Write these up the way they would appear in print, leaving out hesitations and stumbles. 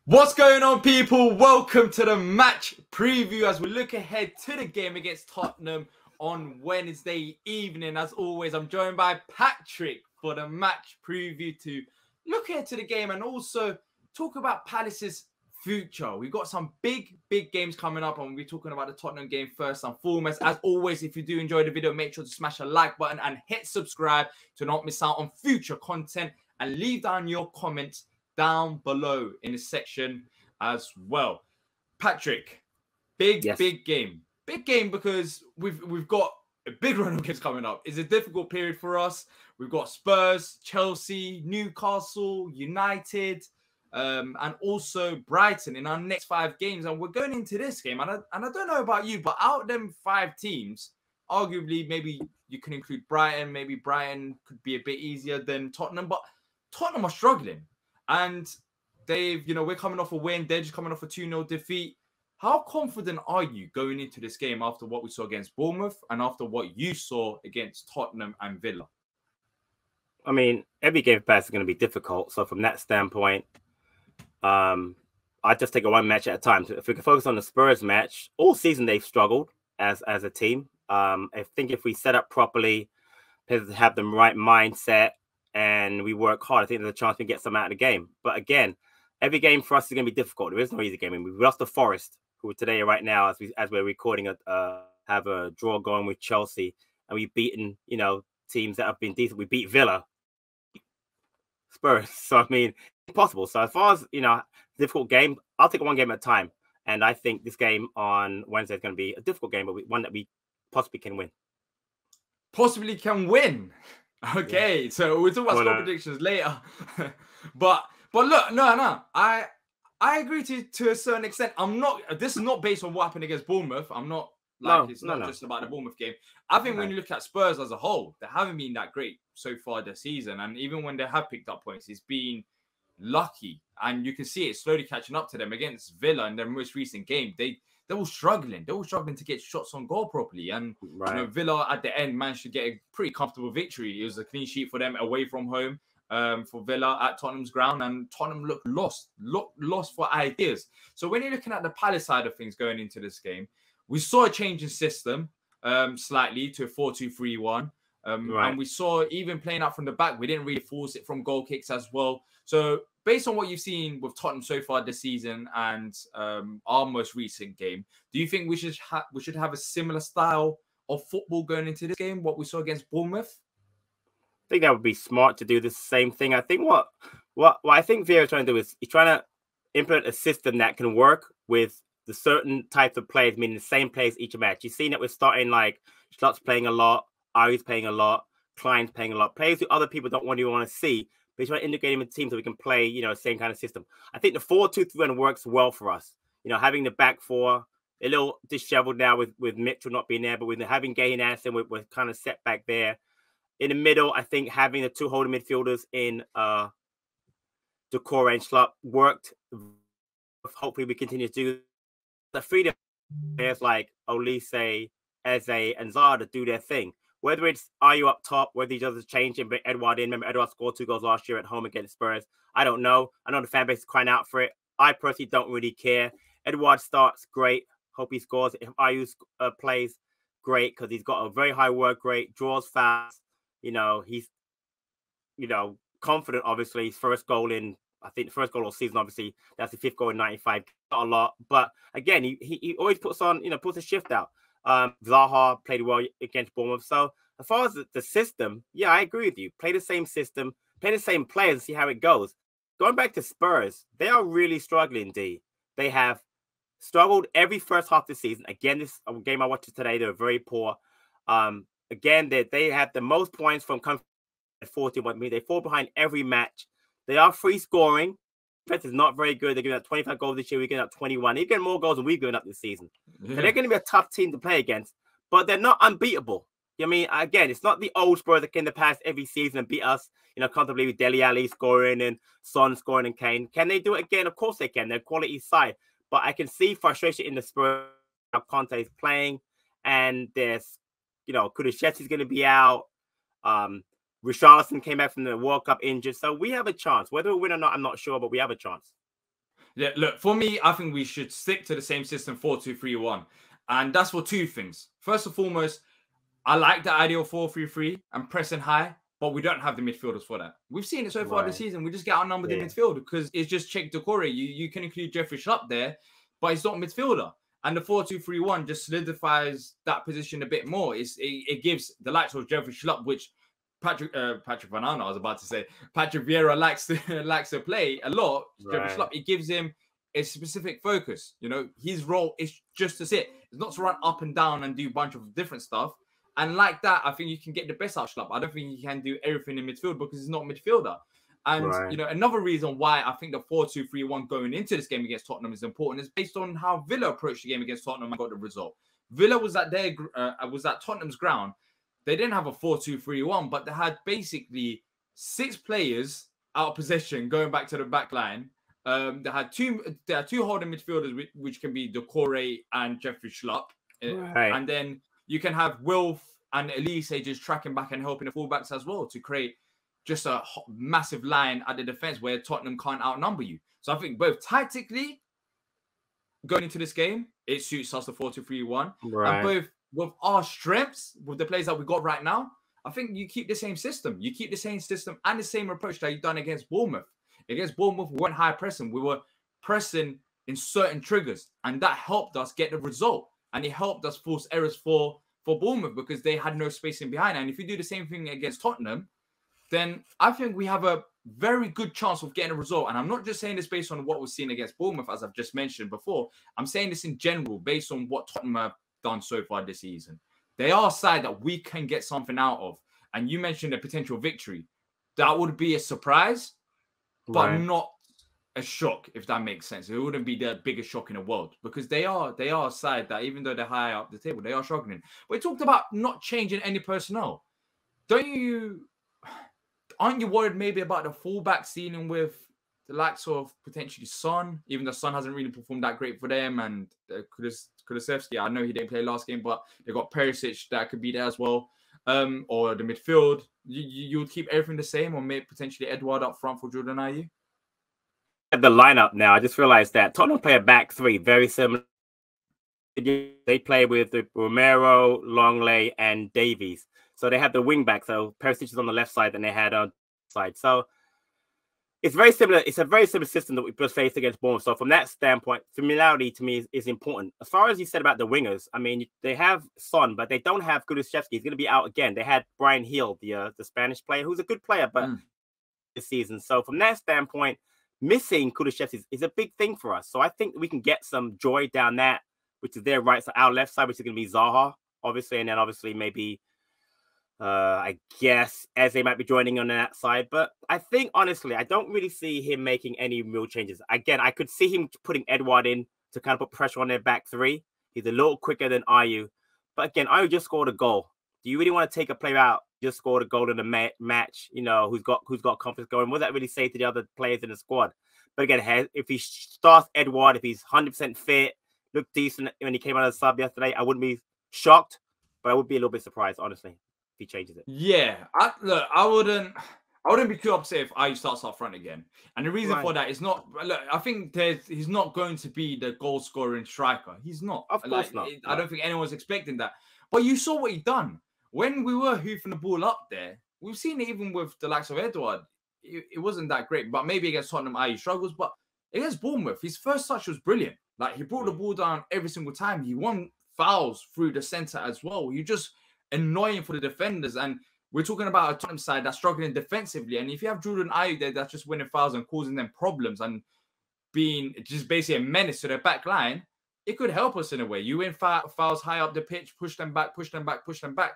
What's going on, people? Welcome to the match preview as we look ahead to the game against Tottenham on Wednesday evening. As always, I'm joined by Patrick for the match preview to look ahead to the game and also talk about Palace's future. We've got some big games coming up, and we'll be talking about the Tottenham game first and foremost. As always, if you do enjoy the video, make sure to smash a like button and hit subscribe to not miss out on future content, and leave down your comments down below in the section as well. Patrick, big game because we've got a big run of games coming up. It's a difficult period for us. We've got Spurs, Chelsea, Newcastle, United, and also Brighton in our next 5 games. And we're going into this game, and I don't know about you, but out of them 5 teams, arguably maybe you can include Brighton. Maybe Brighton could be a bit easier than Tottenham, but Tottenham are struggling. And we're coming off a win. They're just coming off a 2-0 defeat. How confident are you going into this game after what we saw against Bournemouth and after what you saw against Tottenham and Villa? I mean, every game for Palace is going to be difficult. So from that standpoint, I just take it one match at a time. If we can focus on the Spurs match, all season they've struggled as a team. I think if we set up properly, have the right mindset, and we work hard, I think there's a chance we can get some out of the game. But again, every game for us is going to be difficult. There is no easy game. I mean, we lost to Forest, who today, right now, as we're recording, have a draw going with Chelsea, and we've beaten teams that have been decent. We beat Villa, Spurs. So I mean, impossible. So as far as difficult game, I'll take it one game at a time. And I think this game on Wednesday is going to be a difficult game, but one that we possibly can win. Possibly can win. Okay, yeah. So we'll talk about score predictions later. but look, no. I agree to a certain extent. This is not based on what happened against Bournemouth. It's not just about the Bournemouth game. I think when you look at Spurs as a whole, they haven't been that great so far this season. And even when they have picked up points, it's been lucky. And you can see it slowly catching up to them against Villa in their most recent game. They were struggling. They were struggling to get shots on goal properly. And Villa at the end managed to get a pretty comfortable victory. It was a clean sheet for them away from home for Villa at Tottenham's ground. And Tottenham looked lost for ideas. So when you're looking at the Palace side of things going into this game, we saw a change in system slightly to a 4-2-3-1. And we saw even playing out from the back, we didn't really force it from goal kicks as well. So based on what you've seen with Tottenham so far this season and our most recent game, do you think we should have a similar style of football going into this game, what we saw against Bournemouth? I think that would be smart to do the same thing. I think what I think Vieira's trying to do is he's trying to implement a system that can work with the certain types of players, meaning the same players each match. You've seen that we're starting like Schlupp's playing a lot, Ari's playing a lot, Klein's playing a lot, players who other people don't want to see. But he's trying to integrate him in teams so we can play, the same kind of system. I think the 4-2-3-1 works well for us. Having the back four, a little disheveled now with Mitchell not being there, but with having Gay and Anderson, we're kind of set back there. In the middle, I think having the 2 holding midfielders in Decore and Schlupp worked. Hopefully we continue to do the freedom players like Olise, Eze, and Zaha to do their thing. Whether it's Ayew up top, whether he does a change and bring Edouard in. Remember, Edouard scored 2 goals last year at home against Spurs. I don't know. I know the fan base is crying out for it. I personally don't really care. Edouard starts, great. Hope he scores. If Ayew plays, great, because he's got a very high work rate, draws fast. He's, confident, obviously. His first goal I think the first goal of the season, obviously, that's the 5th goal in 95. Not a lot. But again, he always puts a shift out. Zaha played well against Bournemouth. So as far as the system, yeah, I agree with you. Play the same system, play the same players, and see how it goes. Going back to Spurs, they are really struggling, D. They have struggled every first half of the season. Again, this game I watched today, they were very poor. Again, they have the most points from coming at 41. They fall behind every match. They are free scoring. Defense is not very good. They're giving up 25 goals this year. We're giving up 21. They're getting more goals than we've given up this season. Yeah. So they're going to be a tough team to play against, but they're not unbeatable. I mean, again, it's not the old Spurs that came to pass every season and beat us, comfortably with Dele Alli scoring and Son scoring and Kane. Can they do it again? Of course they can. They're quality side. But I can see frustration in the Spurs. Conte is playing, and there's, Kulusevski's going to be out. Richarlison came back from the World Cup injured. So we have a chance. Whether we win or not, I'm not sure, but we have a chance. Yeah, look, for me, I think we should stick to the same system 4-2-3-1. And that's for two things. First and foremost, I like the idea of 4-3-3 and pressing high, but we don't have the midfielders for that. We've seen it so far this season. We just get outnumbered in midfield because it's just check Decore. You can include Jeffrey Schlupp there, but he's not a midfielder. And the 4-2-3-1 just solidifies that position a bit more. It gives the likes of Jeffrey Schlupp, which Patrick Vanano, I was about to say, Patrick Vieira likes to play a lot. Jeffrey Schlupp, it gives him a specific focus. You know, his role is just to sit. It's not to run up and down and do a bunch of different stuff. And like that, I think you can get the best out of Schlupp. I don't think he can do everything in midfield because he's not a midfielder. And, you know, another reason why I think the 4-2-3-1 going into this game against Tottenham is important is based on how Villa approached the game against Tottenham and got the result. Villa was at Tottenham's ground. They didn't have a 4-2-3-1, but they had basically 6 players out of possession going back to the back line. They had two holding midfielders, which can be Decore and Jeffrey Schlupp. And then you can have Wilf and Elise just tracking back and helping the fullbacks as well to create just a massive line at the defense where Tottenham can't outnumber you. So I think both tactically going into this game, it suits us the 4-2-3-1. And both with our strengths, with the players that we got right now, I think you keep the same system. You keep the same system and the same approach that you've done against Bournemouth. Against Bournemouth, we weren't high pressing. We were pressing in certain triggers, and that helped us get the result. And it helped us force errors for Bournemouth because they had no space in behind. And if you do the same thing against Tottenham, then I think we have a very good chance of getting a result. And I'm not just saying this based on what we've seen against Bournemouth, as I've just mentioned before. I'm saying this in general based on what Tottenham have done so far this season. They are a side that we can get something out of. And you mentioned a potential victory. That would be a surprise, but not a shock, if that makes sense. It wouldn't be the biggest shock in the world because they are a side that even though they're high up the table, they are struggling. We talked about not changing any personnel. Aren't you worried maybe about the fullbacks dealing with the likes of potentially Son, even though Son hasn't really performed that great for them, and Kulusevski, I know he didn't play last game, but they got Perisic that could be there as well. Or the midfield, you would keep everything the same, or maybe potentially Edouard up front for Jordan Ayew? At the lineup now, I just realized that Tottenham play a back three, very similar. They play with Romero, Longley, and Davies. So they have the wing back. So Perisic is on the left side, and they had on the side. So it's very similar. It's a very similar system that we just faced against Bournemouth. So from that standpoint, familiarity to me is important. As far as you said about the wingers, I mean, they have Son, but they don't have Kulusevski. He's going to be out again. They had Brian Hill, the Spanish player, who's a good player, but this season. So from that standpoint, missing Kulusevski is a big thing for us. So I think we can get some joy down that, which is their right side, our left side, which is going to be Zaha, obviously, and then obviously maybe I guess Eze might be joining on that side. But I think, honestly, I don't really see him making any real changes. Again, I could see him putting Edouard in to kind of put pressure on their back three. He's a little quicker than Ayew. But again, Ayew just scored a goal. Do you really want to take a player out, just scored a goal in a match, you know, who's got confidence going? What does that really say to the other players in the squad? But again, if he starts Edouard, if he's 100% fit, looked decent when he came out of the sub yesterday, I wouldn't be shocked, but I would be a little bit surprised, honestly, he changes it. Yeah, I wouldn't be too upset if Ayew starts up front again. And the reason for that is not. Look, I think he's not going to be the goal scoring striker. He's not. Of course not. I don't think anyone's expecting that. But you saw what he done when we were hoofing the ball up there. We've seen it even with the likes of Edouard. It wasn't that great. But maybe against Tottenham, Ayew struggles. But against Bournemouth, his first touch was brilliant. Like, he brought the ball down every single time. He won fouls through the centre as well. You just annoying for the defenders, and we're talking about a Tottenham side that's struggling defensively. And if you have Jordan Ayew there that's just winning fouls and causing them problems and being just basically a menace to their back line, it could help us in a way. You win fouls high up the pitch, push them back,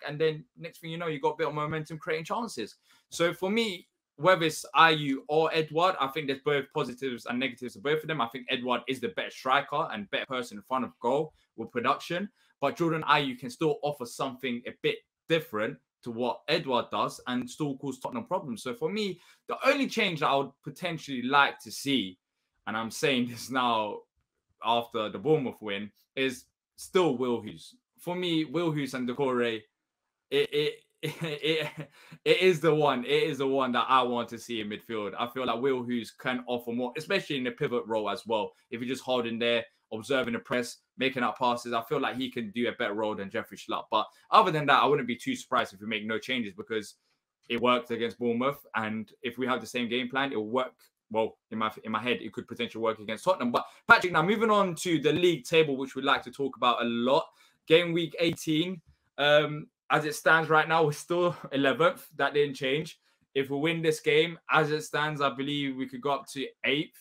and then next thing you know, you got a bit of momentum creating chances. So for me, whether it's Ayew or Edouard, I think there's both positives and negatives of both of them. I think Edouard is the better striker and better person in front of goal with production. But Jordan Ayew can still offer something a bit different to what Edouard does and still cause Tottenham problems. So for me, the only change that I would potentially like to see, and I'm saying this now after the Bournemouth win, is still Will Hughes. For me, Will Hughes and Decore, it is the one. It is the one that I want to see in midfield. I feel like Will Hughes can offer more, especially in the pivot role as well. If you're just holding there, observing the press, making out passes, I feel like he can do a better role than Jeffrey Schlupp. But other than that, I wouldn't be too surprised if we make no changes because it worked against Bournemouth, and if we have the same game plan, it will work. Well, in my head, it could potentially work against Tottenham. But Patrick, now moving on to the league table, which we'd like to talk about a lot. Game week 18. As it stands right now, we're still 11th. That didn't change. If we win this game, as it stands, I believe we could go up to 8th.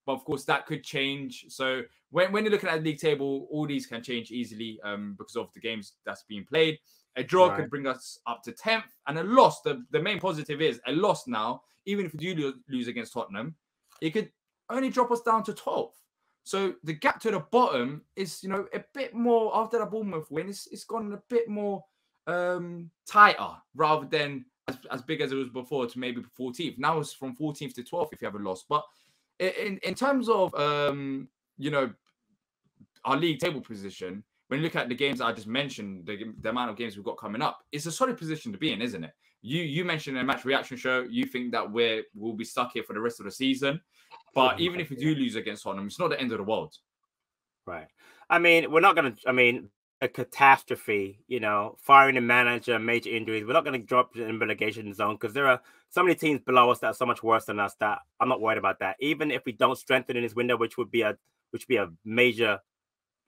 But of course, that could change. So when you're looking at the league table, all these can change easily because of the games that's being played. A draw could bring us up to 10th. And a loss, the main positive is a loss now, even if we do lose against Tottenham, it could only drop us down to 12th. So the gap to the bottom is, a bit more after the Bournemouth win. It's gone a bit more tighter rather than as big as it was before to maybe 14th. Now it's from 14th to 12th if you have a loss. But in terms of our league table position, when you look at the games I just mentioned, the amount of games we've got coming up, it's a solid position to be in, isn't it? You mentioned in a match reaction show, you think that we'll be stuck here for the rest of the season. But even if we do lose against Tottenham, it's not the end of the world. Right. I mean, we're not going to, a catastrophe, firing a manager, major injuries. We're not going to drop in relegation zone because there are so many teams below us that are so much worse than us that I'm not worried about that. Even if we don't strengthen in this window, which would be a major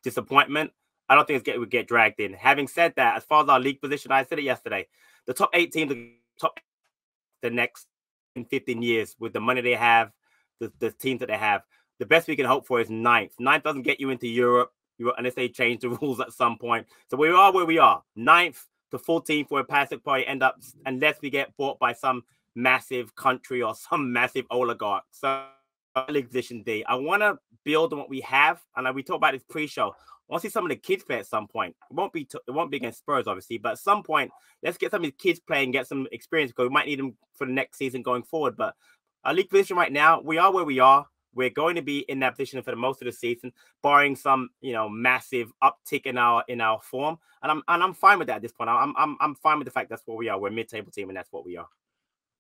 disappointment, I don't think it would get dragged in. Having said that, as far as our league position, I said it yesterday, the top 8 teams, the next 15 years with the money they have, the teams that they have, the best we can hope for is 9th. 9th doesn't get you into Europe, unless they change the rules at some point. So we are where we are. 9th to 14th, where Patrick probably end up, unless we get bought by some massive country or some massive oligarch. So league position D. I want to build on what we have, and we talked about this pre-show. I want to see some of the kids play at some point. It won't be against Spurs, obviously, but at some point, let's get some of the kids playing, get some experience because we might need them for the next season going forward. But our league position right now, we are where we are. We're going to be in that position for the most of the season, barring some, massive uptick in our form, and I'm fine with that at this point. I'm fine with the fact that's what we are. We're a mid-table team, and that's what we are.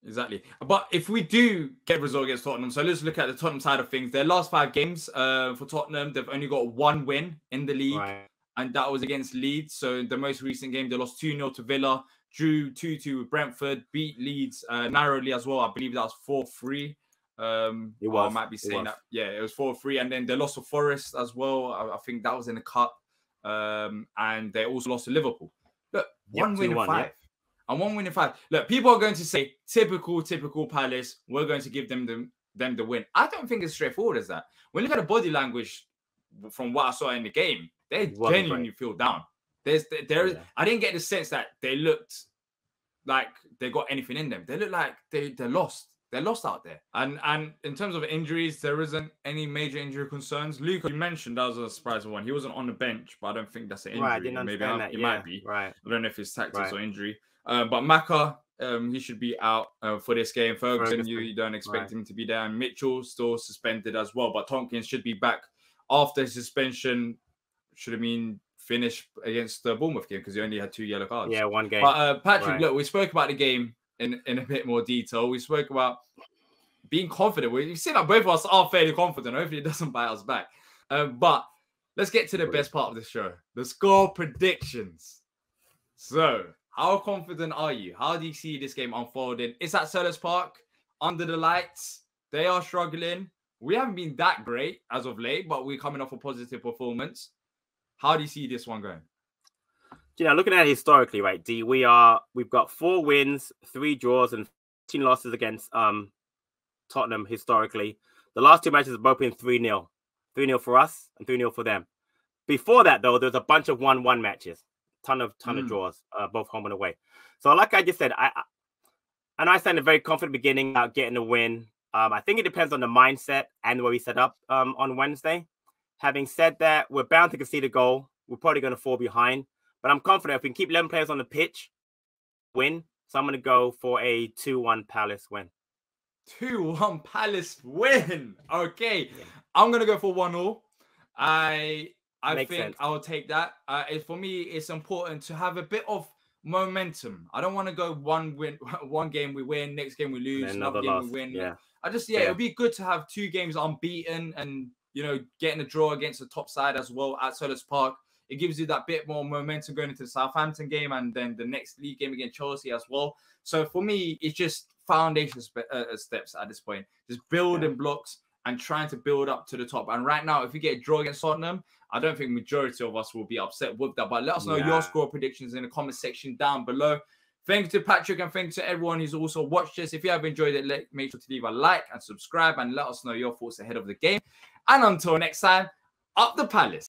Exactly. But if we do get a result against Tottenham, so let's look at the Tottenham side of things. Their last 5 games for Tottenham, they've only got 1 win in the league, and that was against Leeds. So the most recent game, they lost 2-0 to Villa, drew 2-2 with Brentford, beat Leeds narrowly as well. I believe that was 4-3. It was. I might be saying that. Yeah, it was 4-3. And then they lost to Forest as well. I think that was in the cup. And they also lost to Liverpool. Look, 1 win in 5. Yeah. And 1 win in 5. Look, people are going to say, typical Palace. We're going to give them the win. I don't think it's straightforward as that. When you look at the body language from what I saw in the game, they genuinely feel down. I didn't get the sense that they looked like they got anything in them. They look like they're lost. They're lost out there. And in terms of injuries, there isn't any major injury concerns. Luke, you mentioned that was a surprising one. He wasn't on the bench, but I don't think that's an injury. Right, I didn't understand that. It might be. Right. I don't know if it's tactics or injury. But Maka, he should be out for this game. Ferguson, you don't expect him to be there. And Mitchell still suspended as well. But Tompkins should be back after suspension. Should have been finished against the Bournemouth game because he only had 2 yellow cards. Yeah, 1 game. But Patrick, look, we spoke about the game in a bit more detail. We spoke about being confident. We've seen that both of us are fairly confident. Hopefully it doesn't bite us back. But let's get to the best part of the show. The score predictions. So, how confident are you? How do you see this game unfolding? It's at Selhurst Park, under the lights. They are struggling. We haven't been that great as of late, but we're coming off a positive performance. How do you see this one going? Looking at it historically, right, D, we've got 4 wins, 3 draws, and 15 losses against Tottenham historically. The last 2 matches have both been 3-0. 3-0 for us and 3-0 for them. Before that, though, there's a bunch of 1-1 matches. Ton of draws, both home and away. So like I just said, I sounded very confident beginning about getting a win. I think it depends on the mindset and where we set up on Wednesday. Having said that, we're bound to concede a goal. We're probably going to fall behind. But I'm confident if we can keep 11 players on the pitch, win. So I'm going to go for a 2-1 Palace win. 2-1 Palace win. Okay. Yeah. I'm going to go for 1-0. I think I will take that. For me, it's important to have a bit of momentum. I don't want to go one game we win, next game we lose, another game we win. Yeah. It would be good to have 2 games unbeaten and, you know, getting a draw against the top side as well at Selhurst Park. It gives you that bit more momentum going into the Southampton game and then the next league game against Chelsea as well. So for me, it's just foundation steps at this point. Just building blocks and trying to build up to the top. And right now, if we get a draw against Tottenham, I don't think majority of us will be upset with that. But let us know your score predictions in the comment section down below. Thank you to Patrick and thank you to everyone who's also watched this. If you have enjoyed it, make sure to leave a like and subscribe and let us know your thoughts ahead of the game. And until next time, up the Palace.